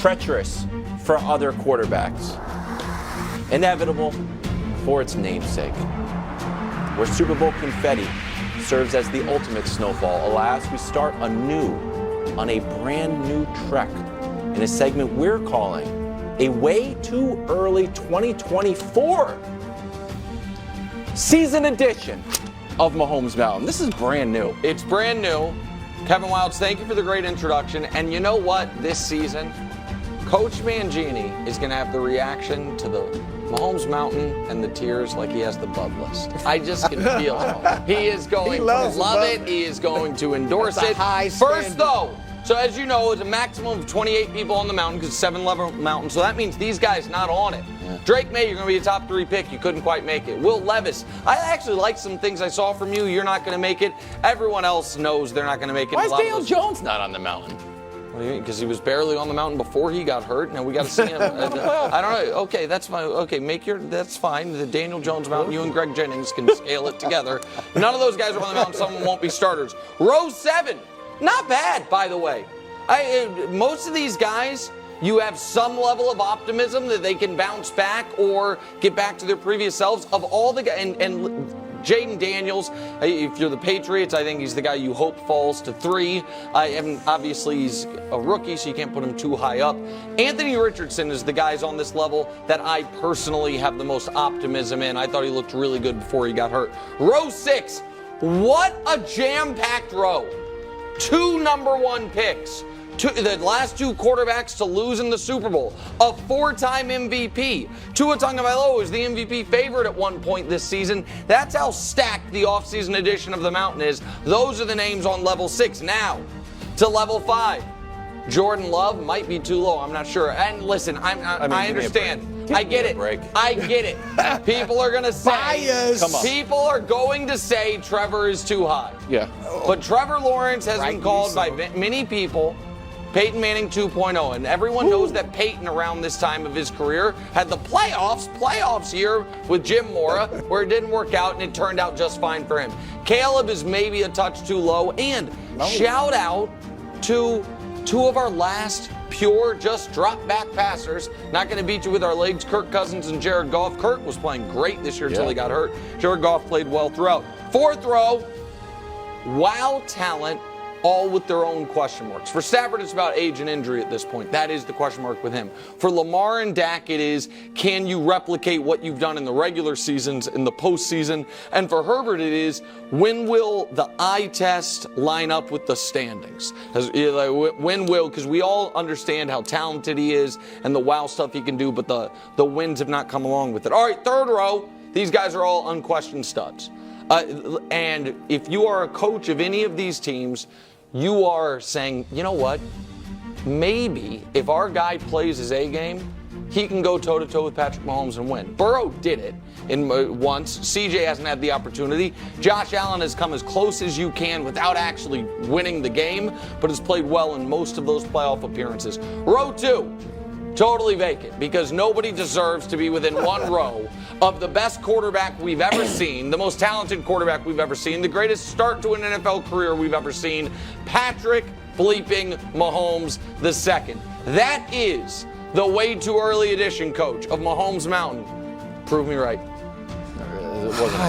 treacherous for other quarterbacks. Inevitable for its namesake. Where Super Bowl confetti serves as the ultimate snowfall, alas, we start anew on a brand new trek in a segment we're calling a way too early 2024 season edition of Mahomes Mountain. This is brand new. It's brand new. Kevin Wildes, thank you for the great introduction. And you know what? This season, Coach Mangini is going to have the reaction to the Mahomes Mountain and the tears like he has the Bud list. I just can feel it. He is going to love it. He is going to endorse it. First, though, so as you know, it's a maximum of 28 people on the mountain because it's a 7-level mountain. So that means these guys not on it. Yeah. Drake May, you're going to be a top 3 pick. You couldn't quite make it. Will Levis, I actually like some things I saw from you. You're not going to make it. Everyone else knows they're not going to make it. Why is Daniel Jones not on the mountain? What do you mean? Because he was barely on the mountain before he got hurt. Now we got to see him. I don't know. Okay, that's fine. Okay, that's fine. The Daniel Jones mountain, you and Greg Jennings can scale it together. None of those guys are on the mountain. Some of them won't be starters. Row 7, not bad, by the way. Most of these guys, you have some level of optimism that they can bounce back or get back to their previous selves. Of all the guys, and Jaden Daniels, if you're the Patriots, I think he's the guy you hope falls to 3. And obviously, he's a rookie, so you can't put him too high up. Anthony Richardson is the guys on this level that I personally have the most optimism in. I thought he looked really good before he got hurt. Row 6, what a jam-packed row. 2 number 1 picks. The last 2 quarterbacks to lose in the Super Bowl. A 4-time MVP. Tua Tagovailoa was the MVP favorite at one point this season. That's how stacked the offseason edition of the Mountain is. Those are the names on level 6. Now, to level 5. Jordan Love might be too low. I'm not sure. And listen, I understand. I get it. I get it. People are going to say, people are going to say Trevor is too high. Yeah. But Trevor Lawrence has been called by many people Peyton Manning 2.0, and everyone knows that Peyton around this time of his career had the playoffs year with Jim Mora where it didn't work out and it turned out just fine for him. Caleb is maybe a touch too low, and shout out to 2 of our last pure just drop back passers. Not going to beat you with our legs, Kirk Cousins and Jared Goff. Kirk was playing great this year until he got hurt. Jared Goff played well throughout. 4th row, wow talent, all with their own question marks. For Stafford, it's about age and injury at this point. That is the question mark with him. For Lamar and Dak, it is, can you replicate what you've done in the regular seasons, in the postseason? And for Herbert, it is, when will the eye test line up with the standings? When will, because we all understand how talented he is and the wow stuff he can do, but the wins have not come along with it. All right, 3rd row, these guys are all unquestioned studs. And if you are a coach of any of these teams, you are saying, you know what? Maybe if our guy plays his A game, he can go toe-to-toe with Patrick Mahomes and win. Burrow did it once. CJ hasn't had the opportunity. Josh Allen has come as close as you can without actually winning the game, but has played well in most of those playoff appearances. Row 2. Totally vacant because nobody deserves to be within 1 row of the best quarterback we've ever seen, the most talented quarterback we've ever seen, the greatest start to an NFL career we've ever seen, Patrick bleeping Mahomes II. That is the way too early edition, coach, of Mahomes Mountain. Prove me right.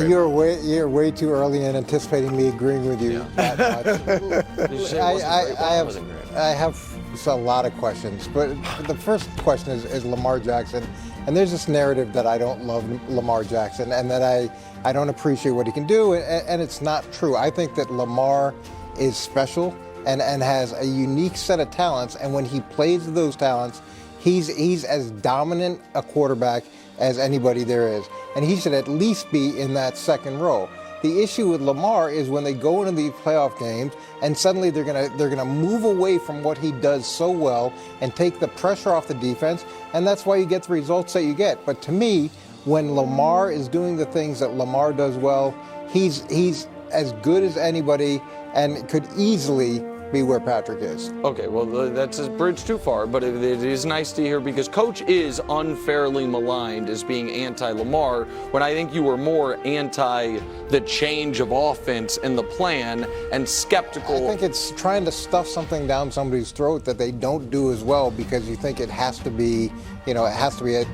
You're way too early in anticipating me agreeing with you that much. I have a lot of questions, but the first question is Lamar Jackson, and there's this narrative that I don't love Lamar Jackson and that I don't appreciate what he can do, and it's not true. I think that Lamar is special and has a unique set of talents, and when he plays those talents, he's as dominant a quarterback as anybody there is, and he should at least be in that 2nd row. The issue with Lamar is when they go into these playoff games and suddenly they're gonna move away from what he does so well and take the pressure off the defense, and that's why you get the results that you get. But to me, when Lamar is doing the things that Lamar does well, he's as good as anybody and could easily be where Patrick is. Okay, well, that's a bridge too far, but it is nice to hear because Coach is unfairly maligned as being anti-Lamar when I think you were more anti the change of offense and the plan and skeptical. I think it's trying to stuff something down somebody's throat that they don't do as well because you think it has to be, it has to be a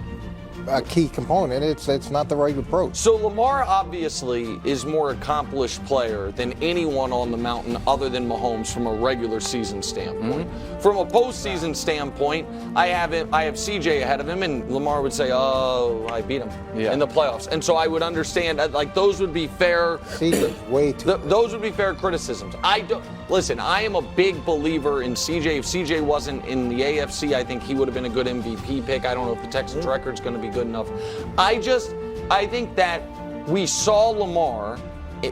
key component. It's not the right approach. So Lamar obviously is more accomplished player than anyone on the mountain other than Mahomes from a regular season standpoint. From a postseason standpoint, I have CJ ahead of him, and Lamar would say, "Oh, I beat him in the playoffs," and so I would understand like those would be fair. CJ's way too. Those would be fair criticisms. Listen, I am a big believer in CJ. If CJ wasn't in the AFC, I think he would have been a good MVP pick. I don't know if the Texans record's going to be good enough. I think that we saw Lamar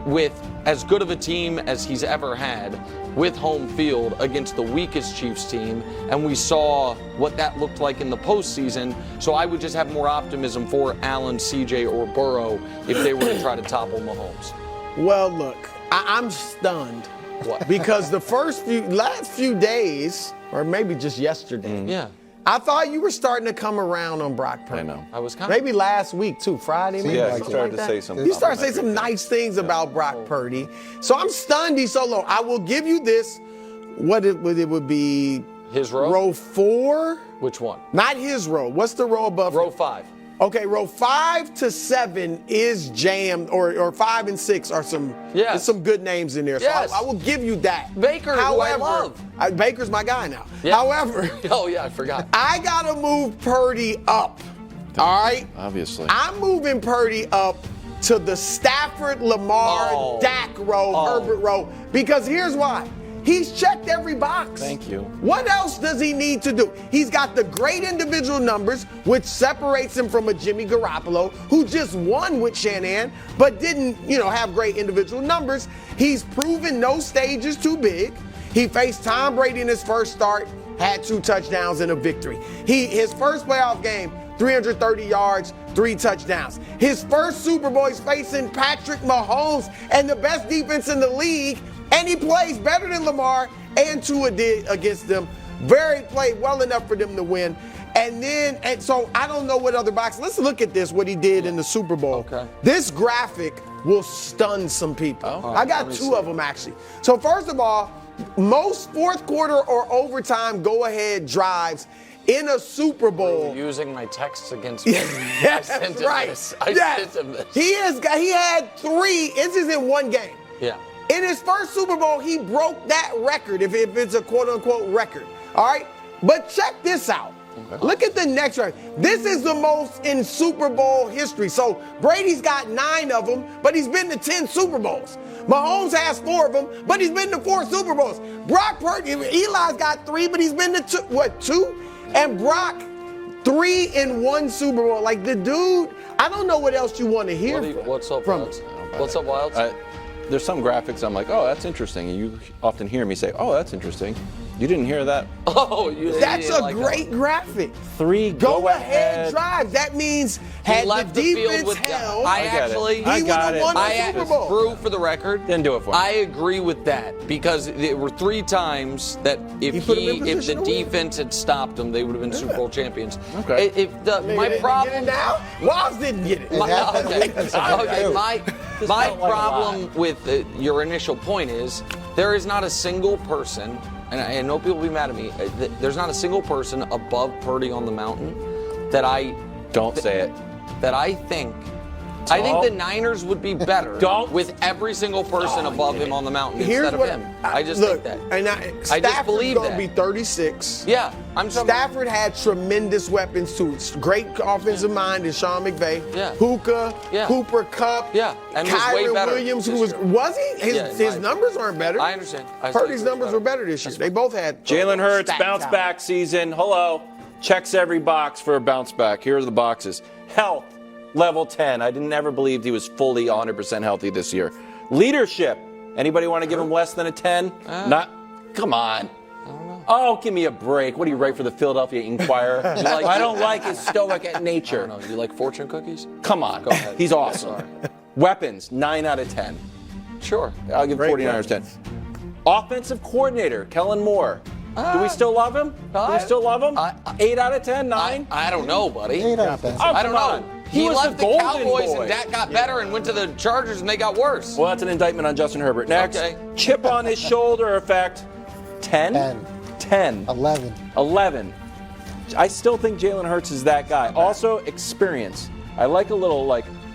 with as good of a team as he's ever had with home field against the weakest Chiefs team, and we saw what that looked like in the postseason. So I would just have more optimism for Allen, CJ, or Burrow if they were to try to topple Mahomes. Well, look, I'm stunned. What? Because the last few days, or maybe just yesterday, Yeah. I thought you were starting to come around on Brock Purdy. I know. I was kind of. Maybe last week too, Friday. Maybe Yeah, something he started like to that. say some. You started to say some nice things about Brock Purdy. So I'm stunned he's so low. I will give you this. What it would be? His row? Row 4? Which one? Not his row. What's the row above? Row him? 5. Okay, row 5 to 7 is jammed, or 5 and 6 are some. Yes. There's some good names in there. So Yes. I will give you that. Baker, who I love. Baker's my guy now. Yeah. However, Oh yeah, I forgot. I gotta move Purdy up. All right. Obviously. I'm moving Purdy up to the Stafford, Lamar, Dak row, Herbert row, because here's why. He's checked every box. Thank you. What else does he need to do? He's got the great individual numbers, which separates him from a Jimmy Garoppolo, who just won with Shanahan, but didn't, have great individual numbers. He's proven no stage is too big. He faced Tom Brady in his first start, had 2 touchdowns and a victory. His first playoff game, 330 yards, 3 touchdowns. His first Super Bowl, he's facing Patrick Mahomes and the best defense in the league, and he plays better than Lamar and Tua did against them. Played well enough for them to win. And so I don't know what other box. Let's look at this, what he did in the Super Bowl. Okay. This graphic will stun some people. I got 2 of them actually. So first of all, most fourth quarter or overtime go-ahead drives in a Super Bowl. Using my texts against me. Yes, that's right. Sent him this. He had 3 instances in one game. Yeah. In his first Super Bowl, he broke that record, if it's a quote-unquote record. All right? But check this out. Okay. Look at the next record. This is the most in Super Bowl history. So Brady's got 9 of them, but he's been to 10 Super Bowls. Mahomes has 4 of them, but he's been to 4 Super Bowls. Brock Purdy, Eli's got 3, but he's been to 2? And Brock, 3 in 1 Super Bowl. Like the dude, I don't know what else you want to hear What's up, from Wilds? What's up, Wilds? There's some graphics I'm like, oh, that's interesting. And you often hear me say, oh, that's interesting. You didn't hear that? That's a great graphic. 3 go-ahead drives. That means had left the field defense with held, I actually, he would have won the Super Bowl. Drew, for the record, didn't do it for me. I agree with that because there were 3 times that if the defense had stopped them, they would have been Super Bowl champions. Okay. My problem now, Woz didn't get it. My problem with your initial point is there is not a single person, and I know people will be mad at me, there's not a single person above Purdy on the mountain that I... Don't say it. That I think the Niners would be better with every single person above him on the mountain instead of him. I just think that. And I just believe going that. to be 36. Yeah. Stafford had tremendous weapons too. Great offensive mind in Sean McVay. Yeah. Hookah, Cooper Kupp. Yeah. And Kyron was way better Williams, who was he? His numbers aren't better. I understand. Purdy's numbers were better this year. They both had Jalen Hurts, bounce back season. Hello. Checks every box for a bounce back. Here are the boxes. Health, level 10. I never believed he was fully 100% healthy this year. Leadership. Anybody want to give him less than a 10? Come on. I don't know. Oh, give me a break. What do you write for the Philadelphia Inquirer? I don't like his stoic at nature. I don't know. You like fortune cookies? Come on. Go ahead. He's awesome. Weapons, 9 out of 10. Sure. I'll give Great 49ers 10. Offensive coordinator, Kellen Moore. Do we still love him? 8 out of 10, 9? I don't know, buddy. 8 out of 10. Oh, I don't come know. on. He was left the golden Cowboys boy. and Dak got better and went to the Chargers and they got worse. Well, that's an indictment on Justin Herbert. Next, Okay. chip on his shoulder effect, 10? 10. 11. I still think Jalen Hurts is that guy. Also, experience. I like a little,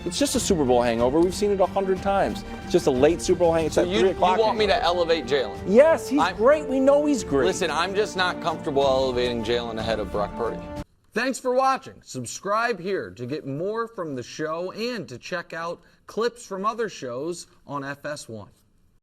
it's just a Super Bowl hangover. We've seen it 100 times. It's just a late Super Bowl hangover. It's So at you 3 o'clock want me to hangover. elevate Jalen? Yes, he's great. We know he's great. Listen, I'm just not comfortable elevating Jalen ahead of Brock Purdy. Thanks for watching. Subscribe here to get more from the show and to check out clips from other shows on FS1.